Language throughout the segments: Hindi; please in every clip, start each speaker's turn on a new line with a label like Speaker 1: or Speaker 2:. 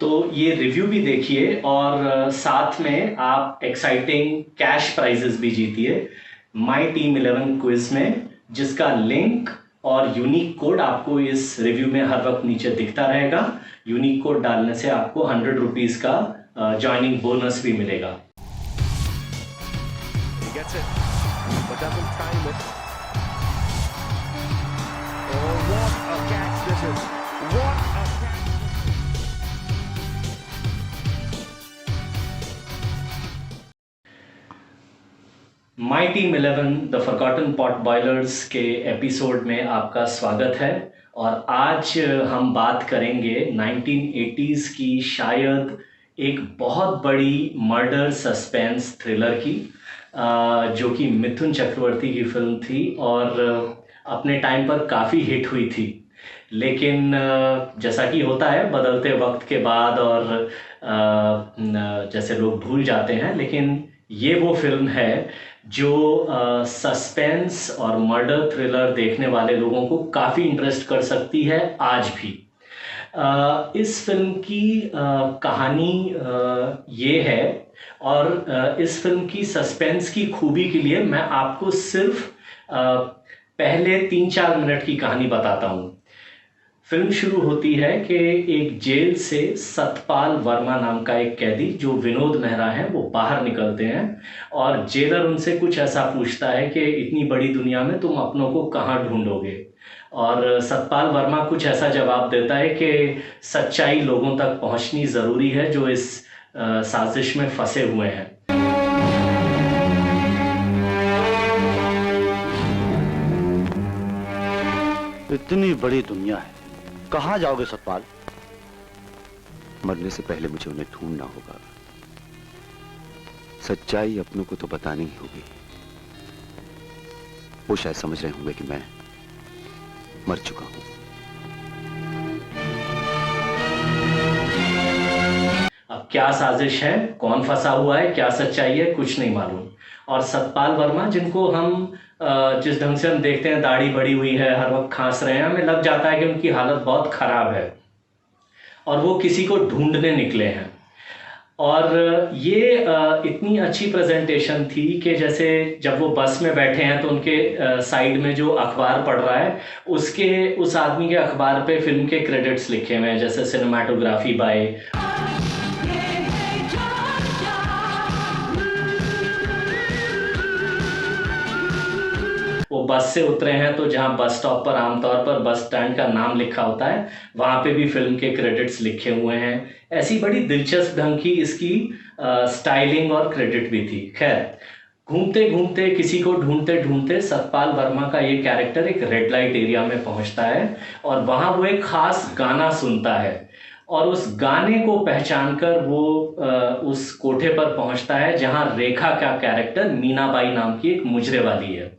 Speaker 1: तो ये रिव्यू भी देखिए और साथ में आप एक्साइटिंग कैश प्राइजेस भी जीतिए माई टीम 11 क्विज में, जिसका लिंक और यूनिक कोड आपको इस रिव्यू में हर वक्त नीचे दिखता रहेगा। यूनिक कोड डालने से आपको 100 रुपीज का ज्वाइनिंग बोनस भी मिलेगा। My team 11 the forgotten pot boilers के एपिसोड में आपका स्वागत है। और आज हम बात करेंगे 1980s की शायद एक बहुत बड़ी मर्डर सस्पेंस थ्रिलर की, जो कि मिथुन चक्रवर्ती की फिल्म थी और अपने टाइम पर काफ़ी हिट हुई थी। लेकिन जैसा कि होता है बदलते वक्त के बाद और जैसे लोग भूल जाते हैं, लेकिन ये वो फिल्म है जो सस्पेंस और मर्डर थ्रिलर देखने वाले लोगों को काफ़ी इंटरेस्ट कर सकती है आज भी। इस फिल्म की कहानी ये है, और इस फिल्म की सस्पेंस की खूबी के लिए मैं आपको सिर्फ पहले 3-4 मिनट की कहानी बताता हूँ। फिल्म शुरू होती है कि एक जेल से सतपाल वर्मा नाम का एक कैदी, जो विनोद मेहरा हैं, वो बाहर निकलते हैं और जेलर उनसे कुछ ऐसा पूछता है कि इतनी बड़ी दुनिया में तुम अपनों को कहाँ ढूंढोगे। और सतपाल वर्मा कुछ ऐसा जवाब देता है कि सच्चाई लोगों तक पहुंचनी ज़रूरी है जो इस साजिश में फंसे हुए हैं।
Speaker 2: इतनी बड़ी दुनिया है, कहाँ जाओगे सतपाल?
Speaker 3: मरने से पहले मुझे उन्हें ढूंढना होगा। सच्चाई अपनों को तो बतानी ही होगी। वो शायद समझ रहे होंगे कि मैं मर चुका हूं।
Speaker 1: अब क्या साजिश है, कौन फंसा हुआ है, क्या सच्चाई है, कुछ नहीं मालूम। और सतपाल वर्मा, जिनको हम जिस ढंग से हम देखते हैं, दाढ़ी बड़ी हुई है, हर वक्त खांस रहे हैं, हमें लग जाता है कि उनकी हालत बहुत खराब है और वो किसी को ढूंढने निकले हैं। और ये इतनी अच्छी प्रेजेंटेशन थी कि जैसे जब वो बस में बैठे हैं तो उनके साइड में जो अखबार पढ़ रहा है, उस आदमी के अखबार पे फिल्म के क्रेडिट्स लिखे हुए हैं, जैसे सिनेमाटोग्राफी बाय। वो बस से उतरे हैं तो जहाँ बस स्टॉप पर आमतौर पर बस स्टैंड का नाम लिखा होता है, वहाँ पे भी फिल्म के क्रेडिट्स लिखे हुए हैं। ऐसी बड़ी दिलचस्प ढंग की इसकी स्टाइलिंग और क्रेडिट भी थी। खैर, घूमते घूमते, किसी को ढूंढते ढूंढते सतपाल वर्मा का ये कैरेक्टर एक रेड लाइट एरिया में पहुंचता है और वहाँ वो एक खास गाना सुनता है और उस गाने को पहचानकर वो उस कोठे पर पहुंचता है जहाँ रेखा का कैरेक्टर मीनाबाई नाम की एक मुजरे वाली है।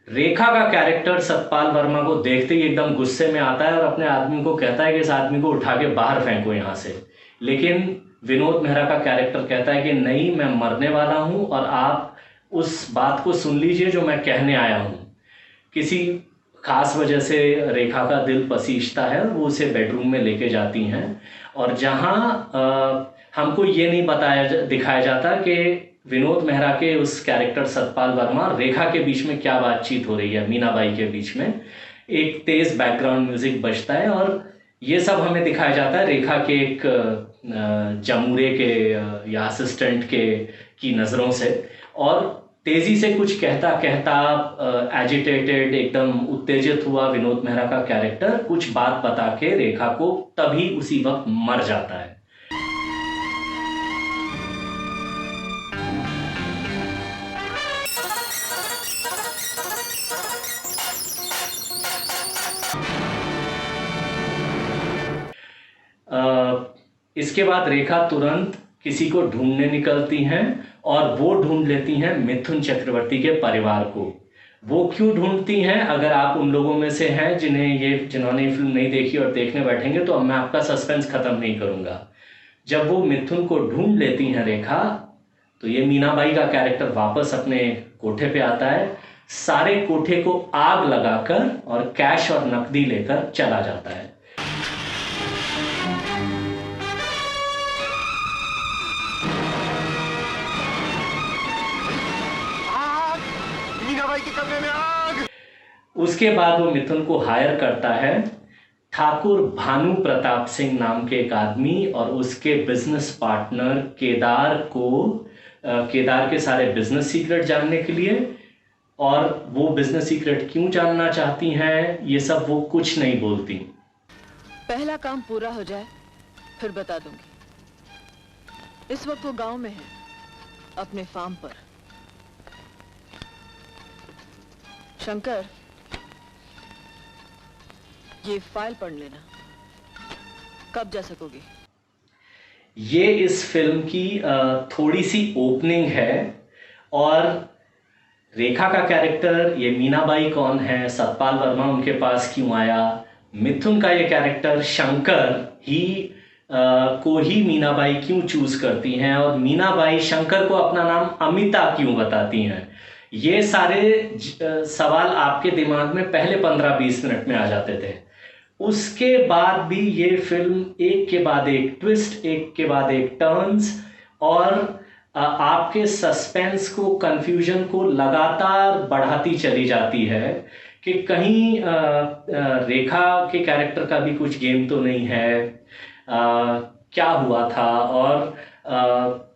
Speaker 1: रेखा का कैरेक्टर सतपाल वर्मा को देखते ही एकदम गुस्से में आता है और अपने आदमी को कहता है कि इस आदमी को उठा के बाहर फेंको यहाँ से। लेकिन विनोद मेहरा का कैरेक्टर कहता है कि नहीं, मैं मरने वाला हूँ और आप उस बात को सुन लीजिए जो मैं कहने आया हूँ। किसी खास वजह से रेखा का दिल पसीजता है और वो उसे बेडरूम में लेके जाती हैं, और जहाँ हमको ये नहीं दिखाया जाता कि विनोद मेहरा के उस कैरेक्टर सतपाल वर्मा और रेखा के बीच में क्या बातचीत हो रही है, मीनाबाई के बीच में। एक तेज बैकग्राउंड म्यूजिक बजता है और ये सब हमें दिखाया जाता है रेखा के एक जमूरे के या असिस्टेंट के की नज़रों से। और तेजी से कुछ कहता कहता एजिटेटेड, एकदम उत्तेजित हुआ विनोद मेहरा का कैरेक्टर कुछ बात बता के रेखा को तभी उसी वक्त मर जाता है। इसके बाद रेखा तुरंत किसी को ढूंढने निकलती हैं और वो ढूंढ लेती हैं मिथुन चक्रवर्ती के परिवार को। वो क्यों ढूंढती हैं? अगर आप उन लोगों में से हैं जिन्होंने ये फिल्म नहीं देखी और देखने बैठेंगे तो अब मैं आपका सस्पेंस खत्म नहीं करूंगा। जब वो मिथुन को ढूंढ लेती हैं रेखा, तो ये मीनाबाई का कैरेक्टर वापस अपने कोठे पे आता है, सारे कोठे को आग लगाकर और कैश और नकदी लेकर चला जाता है। उसके बाद वो मिथुन को हायर करता है ठाकुर भानु प्रताप सिंह नाम के एक आदमी और उसके बिजनेस पार्टनर केदार को केदार के सारे बिजनेस सीक्रेट जानने के लिए। और वो बिजनेस सीक्रेट क्यों जानना चाहती हैं ये सब वो कुछ नहीं बोलती।
Speaker 4: पहला काम पूरा हो जाए फिर बता दूंगी। इस वक्त वो गांव में है, अपने फार्म पर। शंकर, ये फाइल पढ़ लेना। कब जा सकोगे?
Speaker 1: ये इस फिल्म की थोड़ी सी ओपनिंग है। और रेखा का कैरेक्टर, ये मीनाबाई कौन है, सतपाल वर्मा उनके पास क्यों आया, मिथुन का ये कैरेक्टर शंकर को ही मीनाबाई क्यों चूज करती हैं और मीनाबाई शंकर को अपना नाम अमिता क्यों बताती हैं, ये सारे सवाल आपके दिमाग में पहले 15-20 मिनट में आ जाते थे। उसके बाद भी ये फिल्म एक के बाद एक ट्विस्ट, एक के बाद एक टर्न्स और आपके सस्पेंस को, कंफ्यूजन को लगातार बढ़ाती चली जाती है कि कहीं रेखा के कैरेक्टर का भी कुछ गेम तो नहीं है, क्या हुआ था। और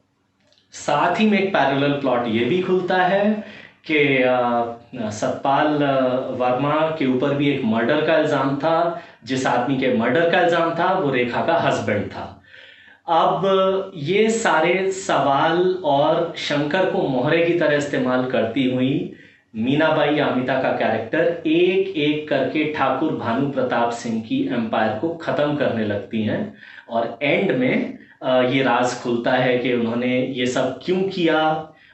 Speaker 1: साथ ही में एक पैरेलल प्लॉट ये भी खुलता है कि सतपाल वर्मा के ऊपर भी एक मर्डर का इल्ज़ाम था। जिस आदमी के मर्डर का इल्ज़ाम था वो रेखा का हस्बैंड था। अब ये सारे सवाल और शंकर को मोहरे की तरह इस्तेमाल करती हुई मीनाबाई अमिता का कैरेक्टर एक एक करके ठाकुर भानु प्रताप सिंह की एम्पायर को ख़त्म करने लगती हैं। और एंड में ये राज खुलता है कि उन्होंने ये सब क्यों किया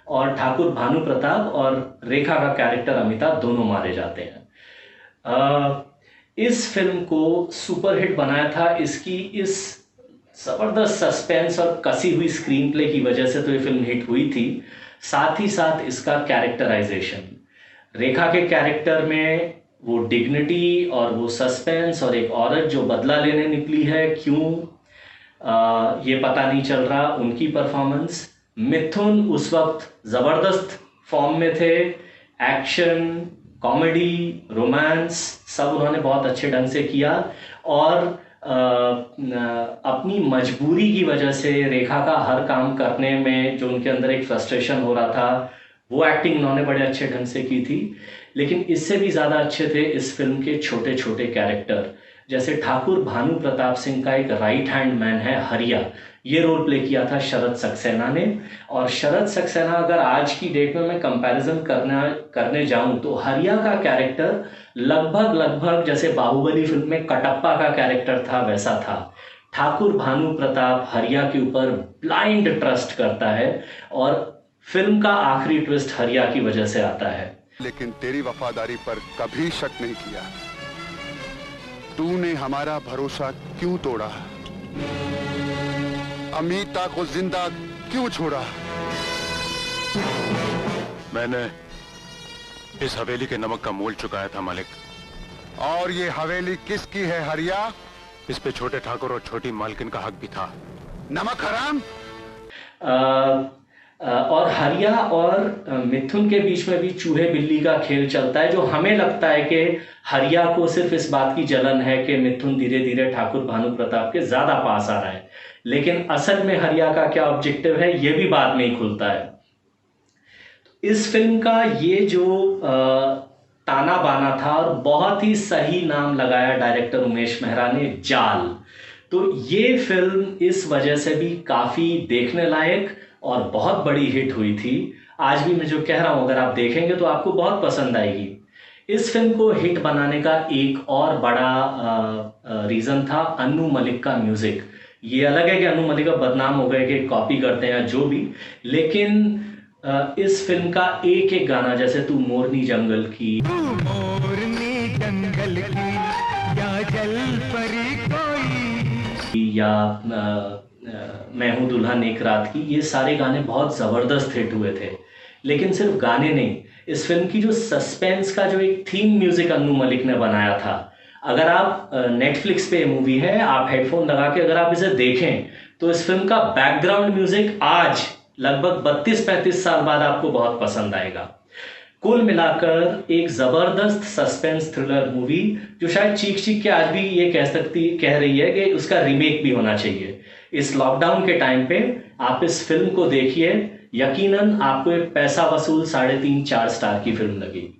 Speaker 1: और ठाकुर भानु प्रताप और रेखा का कैरेक्टर अमिता दोनों मारे जाते हैं। इस फिल्म को सुपरहिट बनाया था इसकी इस ज़बरदस्त सस्पेंस और कसी हुई स्क्रीन प्ले की वजह से तो ये फिल्म हिट हुई थी। साथ ही साथ इसका कैरेक्टराइजेशन, रेखा के कैरेक्टर में वो डिग्निटी और वो सस्पेंस और एक औरत जो बदला लेने निकली है क्यों, ये पता नहीं चल रहा। उनकी परफॉर्मेंस, मिथुन उस वक्त ज़बरदस्त फॉर्म में थे, एक्शन, कॉमेडी, रोमांस सब उन्होंने बहुत अच्छे ढंग से किया। और अपनी मजबूरी की वजह से रेखा का हर काम करने में जो उनके अंदर एक फ्रस्ट्रेशन हो रहा था वो एक्टिंग उन्होंने बड़े अच्छे ढंग से की थी। लेकिन इससे भी ज़्यादा अच्छे थे इस फिल्म के छोटे छोटे कैरेक्टर, जैसे ठाकुर भानु प्रताप सिंह का एक राइट हैंड मैन है हरिया, ये रोल प्ले किया था शरद सक्सेना ने। और शरद सक्सेना अगर आज की डेट में मैं कंपैरिजन करने जाऊं तो हरिया का कैरेक्टर लगभग जैसे बाहुबली फिल्म में कटप्पा का कैरेक्टर था वैसा था। ठाकुर भानु प्रताप हरिया के ऊपर ब्लाइंड ट्रस्ट करता है और फिल्म का आखिरी ट्विस्ट हरिया की वजह से आता है।
Speaker 5: लेकिन तेरी वफादारी पर कभी शक नहीं किया। तूने हमारा भरोसा क्यों तोड़ा? अमिता को जिंदा क्यों छोड़ा?
Speaker 6: मैंने इस हवेली के नमक का मोल चुकाया था मालिक।
Speaker 5: और ये हवेली किसकी है हरिया?
Speaker 6: इस पे छोटे ठाकुर और छोटी मालकिन का हक भी था।
Speaker 5: नमक हराम।
Speaker 1: और हरिया और मिथुन के बीच में भी चूहे बिल्ली का खेल चलता है, जो हमें लगता है कि हरिया को सिर्फ इस बात की जलन है कि मिथुन धीरे धीरे ठाकुर भानु प्रताप के ज़्यादा पास आ रहा है, लेकिन असल में हरिया का क्या ऑब्जेक्टिव है ये भी बाद में ही खुलता है। इस फिल्म का ये जो ताना बाना था और बहुत ही सही नाम लगाया डायरेक्टर उमेश मेहरा ने, जाल। तो ये फिल्म इस वजह से भी काफ़ी देखने लायक और बहुत बड़ी हिट हुई थी। आज भी मैं जो कह रहा हूँ अगर आप देखेंगे तो आपको बहुत पसंद आएगी। इस फिल्म को हिट बनाने का एक और बड़ा रीज़न था अन्नू मलिक का म्यूज़िक। ये अलग है कि अन्नू मलिक बदनाम हो गए कि कॉपी करते हैं जो भी, लेकिन इस फिल्म का एक एक गाना, जैसे तू मोरनी जंगल की, या जल परी कोई, या मैं हूँ दुल्हन एक रात की, ये सारे गाने बहुत ज़बरदस्त हिट हुए थे। लेकिन सिर्फ गाने नहीं, इस फिल्म की जो सस्पेंस का जो एक थीम म्यूज़िक अन्नू मलिक ने बनाया था, अगर आप नेटफ्लिक्स पे मूवी है, आप हेडफोन लगा के अगर आप इसे देखें तो इस फिल्म का बैकग्राउंड म्यूज़िक आज लगभग 32-35 साल बाद आपको बहुत पसंद आएगा। कुल मिलाकर एक जबरदस्त सस्पेंस थ्रिलर मूवी जो शायद चीख चीख के आज भी ये कह रही है कि उसका रीमेक भी होना चाहिए। इस लॉकडाउन के टाइम पे आप इस फिल्म को देखिए, यकीनन आपको एक पैसा वसूल 3.5-4 स्टार की फिल्म लगेगी।